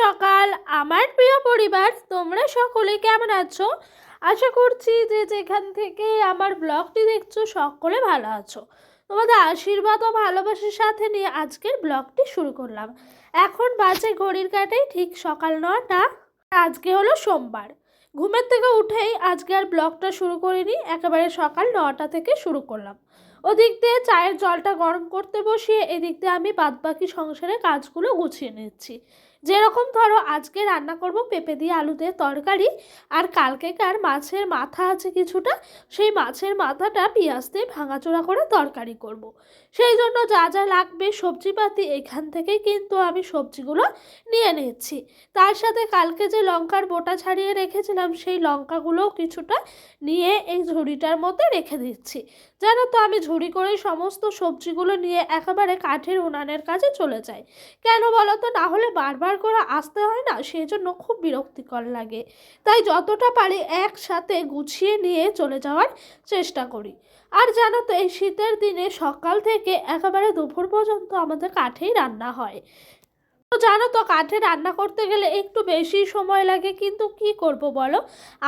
সকাল আমার প্রিয় পরিবার, তোমরা সকলে কেমন আছো? আশা করছি যে যেখান থেকে আমার ব্লগটি দেখছো সকলে ভালো আছো। তোমাদের আশীর্বাদ ও ভালোবাসার সাথে নিয়ে আজকের ব্লগটি শুরু করলাম। এখন বাজে ঘড়ির কাঁটায় ঠিক সকাল 9টা। আজকে হলো সোমবার। ঘুমের থেকে উঠেই আজকে আর ব্লগটা শুরু করিনি, একেবারে সকাল 9টা থেকে শুরু করলাম। ওদিক দিয়ে চায়ের জলটা গরম করতে বসিয়ে এদিক দিয়ে আমি বাদবাকি সংসারের কাজগুলো গুছিয়ে নিচ্ছি। যেরকম ধরো আজকে রান্না করব পেঁপে দিয়ে আলু দিয়ে তরকারি, আর কালকেকার মাছের মাথা আছে কিছুটা, সেই মাছের মাথাটা পেঁয়াজ দিয়ে ভাঙাচোরা করে তরকারি করব। সেই জন্য যা যা লাগবে সবজিপাতি এখান থেকেই কিন্তু আমি সবজিগুলো নিয়ে নিচ্ছি। তার সাথে কালকে যে লঙ্কার বোটা ছাড়িয়ে রেখেছিলাম সেই লঙ্কাগুলোও কিছুটা নিয়ে এই ঝুড়িটার মধ্যে রেখে দিচ্ছি। জানো তো আমি ঝুড়ি করেই সমস্ত সবজিগুলো নিয়ে একেবারে কাঠের উনানের কাছে চলে যাই। কেন বলো তো, না হলে বারবার করে আসতে হয় না, সেই জন্য খুব বিরক্তিকর লাগে। তাই যতটা পারি একসাথে গুছিয়ে নিয়ে চলে যাওয়ার চেষ্টা করি। আর জানো তো এই শীতের দিনে সকাল থেকে একেবারে দুপুর পর্যন্ত আমাদের কাঠেই রান্না হয়। তো জানো তো কাঠে রান্না করতে গেলে একটু বেশি সময় লাগে, কিন্তু কি করব বলো,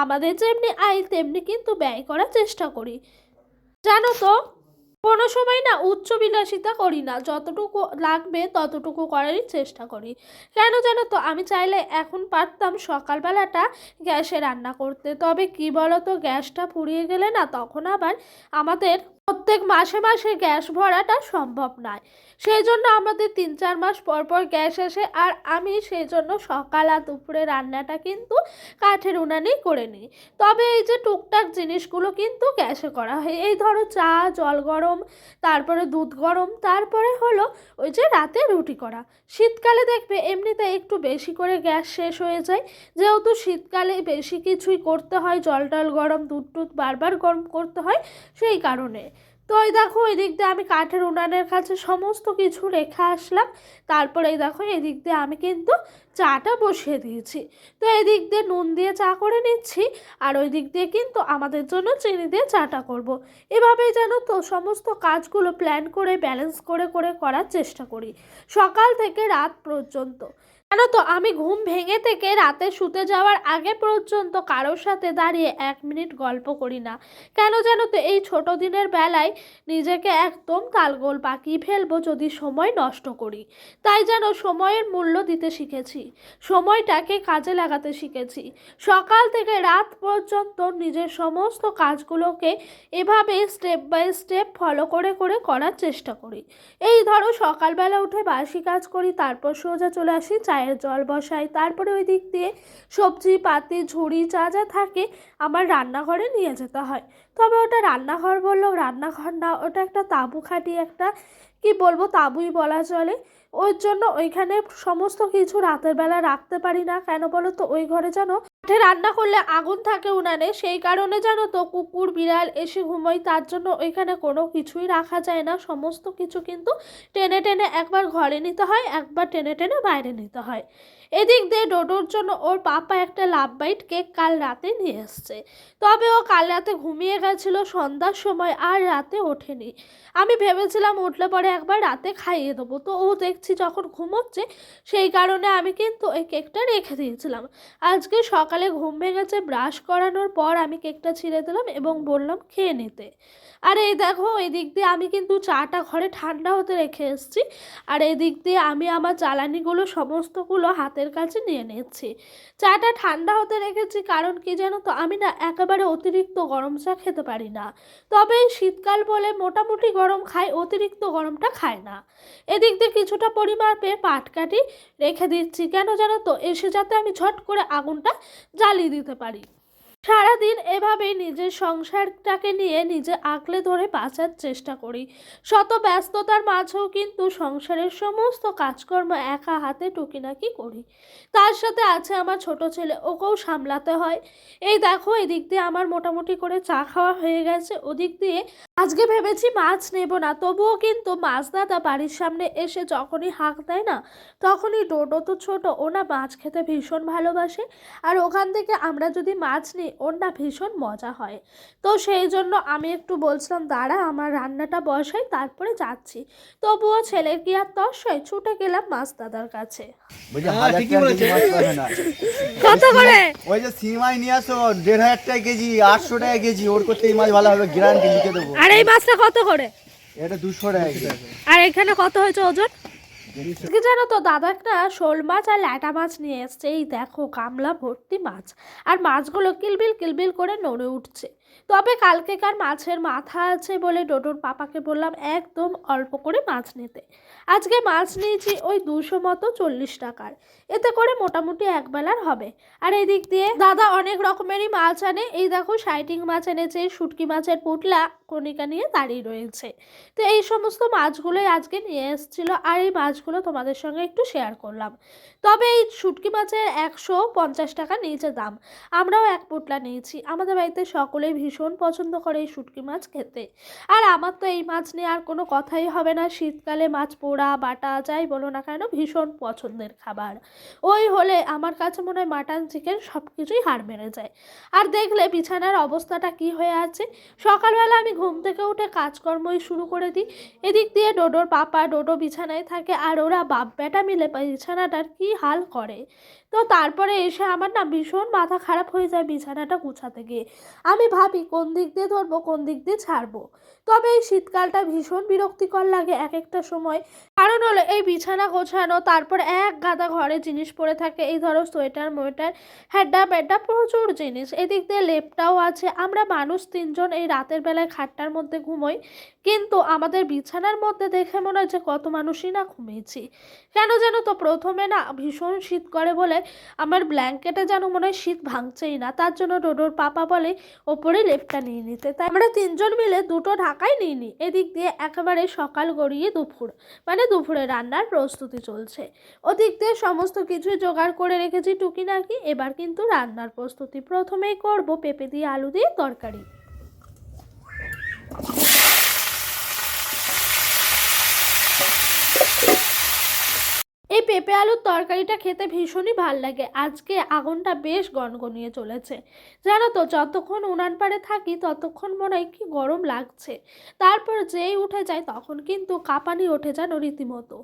আমাদের যেমনি আয় তেমনি কিন্তু ব্যয় করার চেষ্টা করি। জানো তো কোনো সময় না উচ্চ বিলাসিতা করি না, যতটুকু লাগবে ততটুকু করারই চেষ্টা করি। কেন জানো তো, আমি চাইলে এখন পারতাম সকালবেলাটা গ্যাসে রান্না করতে, তবে কি বলো তো গ্যাসটা ফুরিয়ে গেলে না তখন আবার আমাদের প্রত্যেক মাসে মাসে গ্যাস ভরাটা সম্ভব নয়। সেই জন্য আমাদের 3-4 মাস পর পর গ্যাস আসে, আর আমি সেই জন্য সকাল আর দুপুরে রান্নাটা কিন্তু কাঠের উনানেই করে নিই। তবে এই যে টুকটাক জিনিসগুলো কিন্তু গ্যাসে করা হয়, এই ধরো চা জল গরম, তারপরে দুধ গরম, তারপরে হলো ওই যে রাতে রুটি করা। শীতকালে দেখবে এমনিতে একটু বেশি করে গ্যাস শেষ হয়ে যায়, যেহেতু শীতকালে বেশি কিছুই করতে হয়, জল টল গরম, দুধ টুধ বারবার গরম করতে হয়, সেই কারণে। তো এই দেখো এদিক দিয়ে আমি কাঠের উনানের কাছে সমস্ত কিছু রেখে আসলাম। তারপরে এই দেখো এদিক দিয়ে আমি কিন্তু চাটা বসিয়ে দিয়েছি। তো এদিক দিয়ে নুন দিয়ে চা করে নিচ্ছি, আর ওই দিক দিয়ে কিন্তু আমাদের জন্য চিনি দিয়ে চাটা করব। এভাবেই যেন তো সমস্ত কাজগুলো প্ল্যান করে ব্যালেন্স করে করে করার চেষ্টা করি সকাল থেকে রাত পর্যন্ত। জানো তো আমি ঘুম ভেঙে থেকে রাতে শুতে যাওয়ার আগে পর্যন্ত কারোর সাথে দাঁড়িয়ে 1 মিনিট গল্প করি না। কেন জানো তো, এই ছোট দিনের বেলায় নিজেকে একদম তালগোল পাকিয়ে ফেলবো যদি সময় নষ্ট করি। তাই যেন সময়ের মূল্য দিতে শিখেছি, সময়টাকে কাজে লাগাতে শিখেছি। সকাল থেকে রাত পর্যন্ত নিজের সমস্ত কাজগুলোকে এভাবে স্টেপ বাই স্টেপ ফলো করে করে করার চেষ্টা করি। এই ধরো সকালবেলা উঠে বাসি কাজ করি, তারপর সোজা চলে আসি চায়ের জল বসাই, তারপরে ওই দিক দিয়ে সবজি পাতি ঝুড়ি যা যা থাকে আমার রান্নাঘরে নিয়ে যেতে হয়। তবে ওটা রান্নাঘর বললেও রান্নাঘর না, ওটা একটা তাঁবু খাটিয়ে একটা কি বলবো তাঁবুই বলা চলে। ওই জন্য ওইখানে সমস্ত কিছু রাতের বেলা রাখতে পারি না। কেন বলো তো, ওই ঘরে যেন কাঠে রান্না করলে আগুন থাকে উনানে, সেই কারণে জানো তো কুকুর বিড়াল এসে ঘুমোয়, তার জন্য ওইখানে কোনো কিছুই রাখা যায় না। সমস্ত কিছু কিন্তু টেনে টেনে একবার ঘরে নিতে হয়, একবার টেনে টেনে বাইরে নিতে হয়। এদিক দিয়ে ডোডোর জন্য ওর পাপা একটা লাভ বাইট কেক কাল রাতে নিয়ে এসছে। তবে ও কাল রাতে ঘুমিয়ে গেছিল সন্ধ্যার সময়, আর রাতে ওঠেনি। আমি ভেবেছিলাম উঠলে পরে একবার রাতে খাইয়ে দেবো, তো ও দেখছি যখন ঘুমোচ্ছে, সেই কারণে আমি কিন্তু ওই কেকটা রেখে দিয়েছিলাম। আজকে সকালে ঘুম ভেঙেছে, ব্রাশ করানোর পর আমি কেকটা ছিঁড়ে দিলাম এবং বললাম খেয়ে নিতে। আর এই দেখো এই দিক দিয়ে আমি কিন্তু চাটা ঘরে ঠান্ডা হতে রেখে এসেছি, আর এই দিক দিয়ে আমি আমার জ্বালানিগুলো সমস্তগুলো হাতের কাছে নিয়ে নিচ্ছি। চাটা ঠান্ডা হতে রেখেছি কারণ কি জানো তো, আমি না একেবারে অতিরিক্ত গরম চা খেতে পারি না। তবে শীতকাল বলে মোটামুটি গরম খাই, অতিরিক্ত গরমটা খায় না। এদিক দিয়ে কিছুটা পরিমাপে পাটকাঠি রেখে দিচ্ছি, কেন জানো তো এসে যাতে আমি ঝট করে আগুনটা জ্বালিয়ে দিতে পারি। সারাদিন এভাবেই নিজের সংসারটাকে নিয়ে নিজে আঁকড়ে ধরে বাঁচার চেষ্টা করি। শত ব্যস্ততার মাঝেও কিন্তু সংসারের সমস্ত কাজকর্ম একা হাতে টুকিনাকি করি। তার সাথে আছে আমার ছোট ছেলে, ওকেও সামলাতে হয়। এই দেখো এদিক দিয়ে আমার মোটামুটি করে চা খাওয়া হয়ে গেছে, ওদিক দিয়ে আজকে ভেবেছি মাছ নেব না, তবুও কিন্তু মাছ দাদা বাড়ির সামনে এসে যখনই হাঁক দেয় না, তখনই ডোডো তো ছোট, ও না মাছ খেতে ভীষণ ভালোবাসে। আর ওখান থেকে আমরা যদি মাছ নিই ওর না ভীষণ মজা হয়। তো সেই জন্য আমি একটু বলছিলাম দাঁড়া আমার রান্নাটা বসাই, তারপরে যাচ্ছি। তবুও ছেলের কি আর তস হয়, ছুটে গেলাম মাছ দাদার কাছে। কত করে? ওই যে সিমাই নিয়ে আসো ১,৫০০ টাকা কেজি, ৮০০ টাকা কেজি, ওর করতে এই মাছ ভালো হবে, গ্যারান্টি লিখে দেবো। আর এই মাছটা কত করে? এটা ২০০ টাকা কেজি। আর এখানে কত হয়েছে ওজন? কি জানো তো, দাদা একটা শোল মাছ আর ল্যাটা মাছ নিয়ে এসছে। এই দেখো গামলা ভর্তি মাছ, আর মাছগুলো কিলবিল কিলবিল করে নড়ে উঠছে। তবে কালকেকার মাছের মাথা আছে বলে ডোডোর পাপাকে বললাম একদম অল্প করে মাছ নিতে। আজকে মাছ নিয়েছি ওই 200 মতো 40 টাকার, এতে করে মোটামুটি একবেলার হবে। আর এই দিক দিয়ে দাদা অনেক রকমেরই মাছ আনে। এই দেখো শাইটিং মাছ এনেছে, শুটকি মাছের পুটলা কণিকা নিয়ে দাঁড়িয়ে রয়েছে। তো এই সমস্ত মাছগুলোই আজকে নিয়ে এসেছিলো, আর এই মাছগুলো তোমাদের সঙ্গে একটু শেয়ার করলাম। তবে এই শুটকি মাছের 150 টাকা নিয়েছে দাম। আমরাও এক পুটলা নিয়েছি, আমাদের বাড়িতে সকলেই ভীষণ পছন্দ করে এই শুটকি মাছ খেতে। আর আমার তো এই মাছ নিয়ে আর কোনো কথাই হবে না, শীতকালে মাছ পোড়া বাটা যাই বলো না কেন ভীষণ পছন্দের খাবার। ওই হলে আমার কাছে মনে হয় মাটন চিকেন সব কিছুই হার মেরে যায়। আর দেখলে বিছানার অবস্থাটা কি হয়ে আছে। সকালবেলা আমি ঘুম থেকে উঠে কাজকর্মই শুরু করে দিই। এদিক দিয়ে ডোডোর পাপা, ডোডো বিছানায় থাকে, আর ওরা বাপ বেটা মিলে বিছানাটার কি হাল করে। তো তারপরে এসে আমার না ভীষণ মাথা খারাপ হয়ে যায় বিছানাটা গুছাতে গিয়ে। আমি ভাবি কোন দিক দিয়ে ধরবো কোন দিক দিয়ে ছাড়বো। তবে এই শীতকালটা ভীষণ বিরক্তিকর লাগে এক একটা সময়। কারণ হলো এই বিছানা গোছানো, তারপর এক গাদা ঘরে জিনিস পড়ে থাকে, এই ধরো সোয়েটার মোয়েটার হ্যাডা ব্যাডা প্রচুর জিনিস। এদিক দিয়ে লেপটাও আছে। আমরা মানুষ 3জন এই রাতের বেলায় খাটটার মধ্যে ঘুমোই, কিন্তু আমাদের বিছানার মধ্যে দেখে মনে হয় যে কত মানুষই না ঘুমিয়েছি। কেন যেন তো প্রথমে না ভীষণ শীত করে বলে আমার ব্ল্যাঙ্কেটে যেন মনে হয় শীত ভাঙছেই না। তার জন্য ডোডোর পাপা বলে ওপরে লেপটা নিয়ে নিতে, তাই আমরা 3জন মিলে 2টো ঢাকাই নিয়ে নিই। এদিক দিয়ে একেবারে সকাল গড়িয়ে দুপুর, মানে দুপুরে রান্নার প্রস্তুতি চলছে। ওদিক দিয়ে সমস্ত কিছুই জোগাড় করে রেখেছি টুকিনাকি। এবার কিন্তু রান্নার প্রস্তুতি প্রথমেই করব পেঁপে দিয়ে আলু দিয়ে তরকারি। এই পেঁপে আলুর তরকারিটা খেতে ভীষণই ভাল লাগে। আজকে আগুনটা বেশ গনগনিয়ে চলেছে, জানো তো যতক্ষণ উনান পাড়ে থাকি ততক্ষণ মনে হয় কি গরম লাগছে। তারপর যেই উঠে যায় তখন কিন্তু কাঁপানি ওঠে যেন রীতিমতো,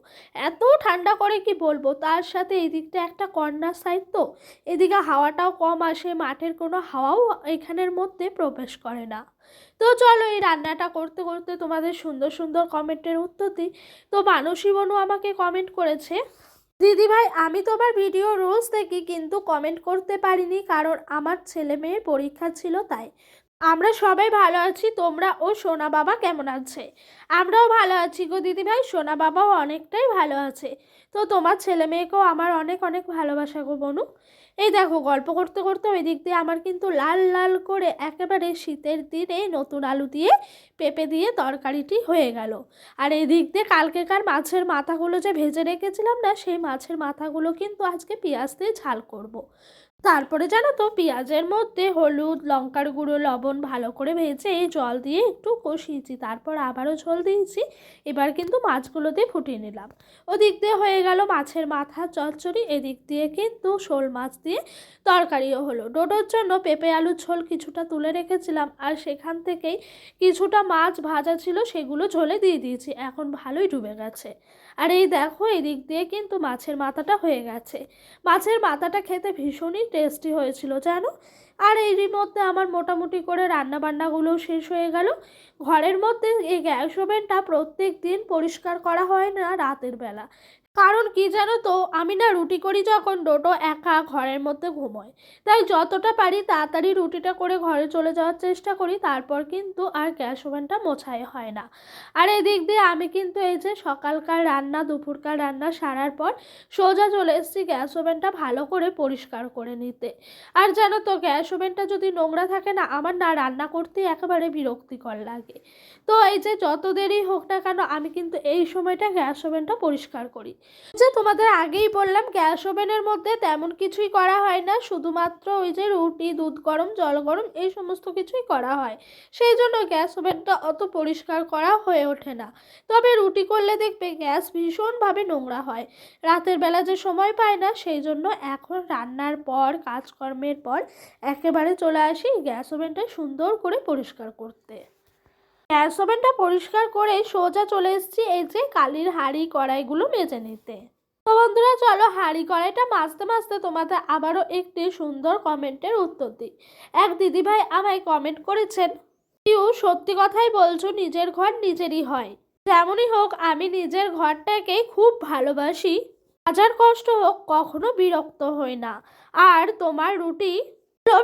এত ঠান্ডা করে কি বলবো। তার সাথে এদিকটা একটা কর্নার সাইড, তো এদিকে হাওয়াটাও কম আসে, মাঠের কোনো হাওয়াও এখানের মধ্যে প্রবেশ করে না। তো চলো এই রান্নাটা করতে করতে তোমাদের সুন্দর সুন্দর কমেন্টের উত্তর দিই। তো মানসী বনু আমাকে কমেন্ট করেছে, দিদি ভাই আমি তোমার ভিডিও রোজ দেখি কিন্তু কমেন্ট করতে পারিনি কারণ আমার ছেলে মেয়ের পরীক্ষা ছিল তাই। আমরা সবাই ভালো আছি, তোমরা ও সোনা বাবা কেমন আছে? আমরাও ভালো আছি গো দিদি ভাই, সোনা বাবাও অনেকটাই ভালো আছে। তো তোমার ছেলে মেয়েকেও আমার অনেক অনেক ভালোবাসা গো বনু। এই দেখো গল্প করতে করতে ওই দিক দিয়ে আমার কিন্তু লাল লাল করে একেবারে শীতের দিনে নতুন আলু দিয়ে পেঁপে দিয়ে তরকারিটি হয়ে গেল। আর এই দিক দিয়ে কালকেকার মাছের মাথাগুলো যে ভেজে রেখেছিলাম না, সেই মাছের মাথাগুলো কিন্তু আজকে পেঁয়াজ দিয়ে ঝাল করব। তারপরে জানো তো পেঁয়াজের মধ্যে হলুদ লঙ্কার গুঁড়ো লবণ ভালো করে ভেজে এই জল দিয়ে একটু কষিয়েছি, তারপর আবারও ঝোল দিয়েছি। এবার কিন্তু মাছগুলো দিয়ে ফুটিয়ে নিলাম। ওদিক দিয়ে হয়ে গেল মাছের মাথা চচ্চড়ি, এদিক দিয়ে কিন্তু শোল মাছ দিয়ে তরকারিও হলো। ডোডোর জন্য পেঁপে আলুর ঝোল কিছুটা তুলে রেখেছিলাম, আর সেখান থেকেই কিছুটা মাছ ভাজা ছিল সেগুলো ঝোলে দিয়ে দিয়েছি, এখন ভালোই ডুবে গেছে। আর এই দেখো এদিক দিয়ে কিন্তু মাছের মাথাটা হয়ে গেছে। মাছের মাথাটা খেতে ভীষণই টেস্টি হয়েছিল জানো। আর এরই মধ্যে আমার মোটামুটি করে রান্নাবান্নাগুলোও শেষ হয়ে গেল। ঘরের মধ্যে এই গ্যাস ওভেনটা প্রত্যেক দিন পরিষ্কার করা হয় না রাতের বেলা, কারণ কি জানো তো আমি না রুটি করি যখন ডোডো একা ঘরের মধ্যে ঘুমোয়, তাই যতটা পারি তাড়াতাড়ি রুটিটা করে ঘরে চলে যাওয়ার চেষ্টা করি, তারপর কিন্তু আর গ্যাস ওভেনটা মোছাই হয় না। আর এদিক দিয়ে আমি কিন্তু এই যে সকালকার রান্না দুপুরকার রান্না সারার পর সোজা চলে এসেছি গ্যাস ওভেনটা ভালো করে পরিষ্কার করে নিতে। আর জানো তো গ্যাস ওভেনটা যদি নোংরা থাকে না আমার না রান্না করতে একেবারে বিরক্তিকর লাগে। তো এই যে যত দেরি হোক না কেন আমি কিন্তু এই সময়টা গ্যাস ওভেনটা পরিষ্কার করি। যে তোমাদের আগেই বললাম গ্যাস ওভেনের মধ্যে তেমন কিছুই করা হয় না, শুধুমাত্র ওই যে রুটি, দুধ গরম, জল গরম এই সমস্ত কিছুই করা হয়, সেই জন্য গ্যাস ওভেনটা অত পরিষ্কার করা হয়ে ওঠে না। তবে রুটি করলে দেখবে গ্যাস ভীষণভাবে নোংরা হয়, রাতের বেলা যে সময় পায় না, সেই জন্য এখন রান্নার পর কাজকর্মের পর একেবারে চলে আসি গ্যাস ওভেনটা সুন্দর করে পরিষ্কার করতে। গ্যাস ওভেনটা পরিষ্কার করে সোজা চলে এসেছি এই যে কালির হাঁড়ি কড়াইগুলো মেজে নিতে। তো বন্ধুরা চলো হাঁড়ি কড়াইটা মাজতে মাজতে তোমাদের আবারও একটি সুন্দর কমেন্টের উত্তর দিই। এক দিদিভাই আমায় কমেন্ট করেছেন, ইউ সত্যি কথাই বলছো, নিজের ঘর নিজেরই হয়। যেমনই হোক আমি নিজের ঘরটাকে খুব ভালোবাসি, হাজার কষ্ট হোক কখনো বিরক্ত হই না। আর তোমার রুটি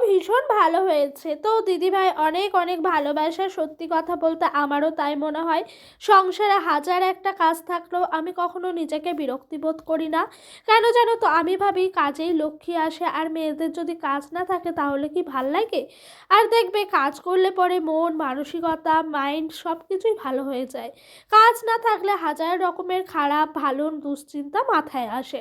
ভীষণ ভালো হয়েছে। তো দিদিভাই অনেক অনেক ভালোবাসা। সত্যি কথা বলতে আমারও তাই মনে হয়, সংসারে হাজার একটা কাজ থাকলেও আমি কখনো নিজেকে বিরক্তিবোধ করি না। কেন জানো তো, আমি ভাবি কাজেই লক্ষ্মী আসে, আর মেয়েদের যদি কাজ না থাকে তাহলে কি ভাল লাগে? আর দেখবে কাজ করলে পরে মন মানসিকতা মাইন্ড সব কিছুই ভালো হয়ে যায়। কাজ না থাকলে হাজার রকমের খারাপ ভালো দুশ্চিন্তা মাথায় আসে,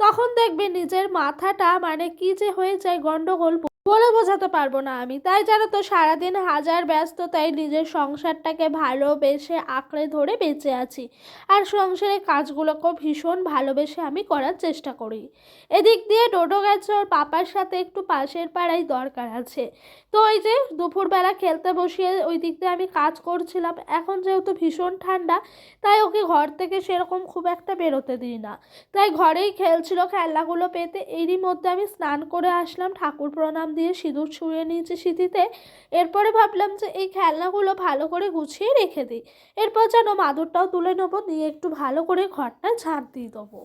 তখন দেখবে নিজের মাথাটা মানে কি যে হয়ে যায় গন্ডগোল, বলে বোঝাতে পারবো না আমি। তাই জানো তো সারাদিন হাজার ব্যস্ততায় নিজের সংসারটাকে ভালোবেসে আঁকড়ে ধরে বেঁচে আছি, আর সংসারের কাজগুলোকেও ভীষণ ভালোবেসে আমি করার চেষ্টা করি। এদিক দিয়ে ডোডো গেছে ওর পাপার সাথে একটু পাশের পাড়ায় দরকার আছে, তো ওই যে দুপুরবেলা খেলতে বসিয়ে ওই দিক দিয়ে আমি কাজ করছিলাম। এখন যেহেতু ভীষণ ঠান্ডা, তাই ওকে ঘর থেকে সেরকম খুব একটা বেরোতে দিই না, তাই ঘরেই খেলছিল খেলনাগুলো পেতে। এরই মধ্যে আমি স্নান করে আসলাম, ঠাকুর প্রণাম দিয়ে সিঁদুর ছুঁয়ে নিয়েছি সিঁথিতে। এরপরে ভাবলাম যে এই খেলনাগুলো ভালো করে গুছিয়ে রেখে দিই, এরপর যেন মাদুরটাও তুলে নেবো, নিয়ে একটু ভালো করে ঘরটা ঝাঁট দিয়ে দেবো।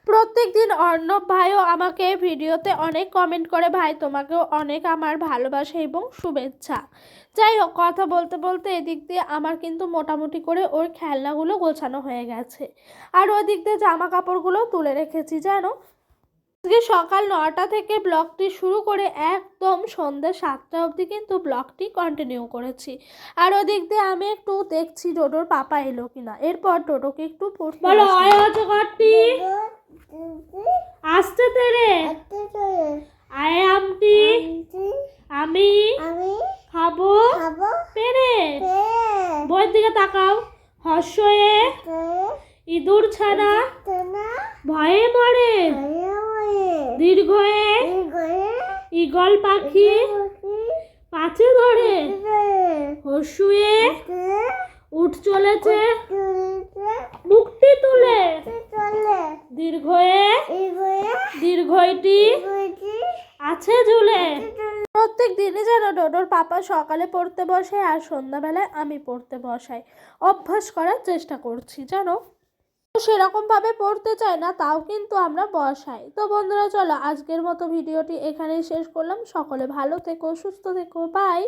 প্রত্যেক দিন অর্ণব ভাইও আমাকে ভিডিওতে অনেক কমেন্ট করে, ভাই তোমাকেও অনেক আমার ভালোবাসা এবং শুভেচ্ছা। যাই হোক, কথা বলতে বলতে এদিক দিয়ে আমার কিন্তু মোটামুটি করে ওর খেলনাগুলো গোছানো হয়ে গেছে, আর ওদিক দিয়ে জামা কাপড়গুলো তুলে রেখেছি। জানো আজকে সকাল 9টা থেকে ব্লগটি শুরু করে একদম সন্ধ্যে 7টা অবধি কিন্তু ব্লগটি কন্টিনিউ করেছি। আর ওদিক দিয়ে আমি একটু দেখছি ডোডোর পাপা এলো কিনা, এরপর ডোডোকে একটু পড়তে বলো। আয় হচ্ছে ঘরটি আসতে তেরে আয় আমটি আমি খাবো পেরে। বইয়ের দিকে তাকাও। হর্ষয়ে ইঁদুর ছানা ভয়ে মরে, দীর্ঘয়ে ঈগল পাখি পাছে ধরে, হর্ষুয়ে উঠ চলেছে মুক্তি তুলে, দীর্ঘয়ে দীর্ঘইটি আছে ঝুলে। প্রত্যেক দিনই যেন ডোডোর পাপা সকালে পড়তে বসে আর সন্ধ্যাবেলায় আমি পড়তে বসাই, অভ্যাস করার চেষ্টা করছি। জানো সেরকম ভাবে পড়তে চায় না, তাও কিন্তু আমরা বসাই। তো বন্ধুরা চলো আজকের মতো ভিডিওটি এখানেই শেষ করলাম। সকলে ভালো থেকো, সুস্থ থেকো, বাই।